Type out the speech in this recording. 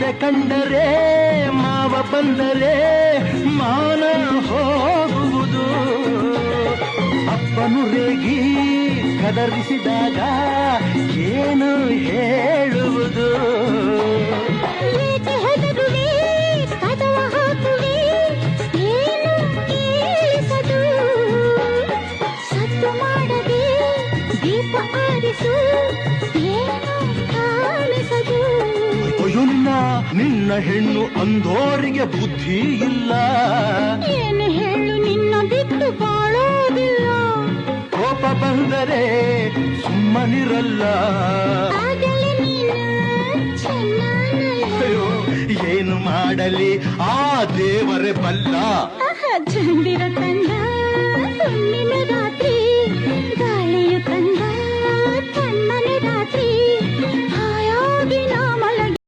ಅತ್ತೆ ಕಂಡರೆ ಮಾವ ಬಂದರೆ ಮಾನ ಹೋಗುವುದು. ಅಪ್ಪನು ರೇಗಿ ಕದರಿಸಿದಾಗ ಏನು ಹೇಳುವುದು. ಏಕೆ ಹೆದರುವೆ ಕದವ ಹಾಕುವೆ ಏನು ಕೇಳಿಸದು. ಸದ್ದು ಮಾಡದೆ ದೀಪ ಆರಿಸು ಏನು ಕಾಣಿಸದು. ಅಯ್ಯೋ ನಿನ್ನ ಹೆಣ್ಣು ಅಂದೋರಿಗೆ ಬುದ್ಧಿ ಇಲ್ಲ. ಏನು ಹೇಳು ನಿನ್ನ ಬಿಟ್ಟು ಬಾಳೋದಿಲ್ಲ. ಕೋಪ ಬಂದರೆ ಸುಮ್ಮನಿರಲ್ಲ. ಆಗಲೇ ನೀನು ಚೆನ್ನಾನಲ್ಲ. ಅಯ್ಯೋ ಏನು ಮಾಡಲಿ ಆ ದೇವರೇ ಬಲ್ಲ. ಚಂದಿರ ತಂದ ಹುಣ್ಣಿಮೆ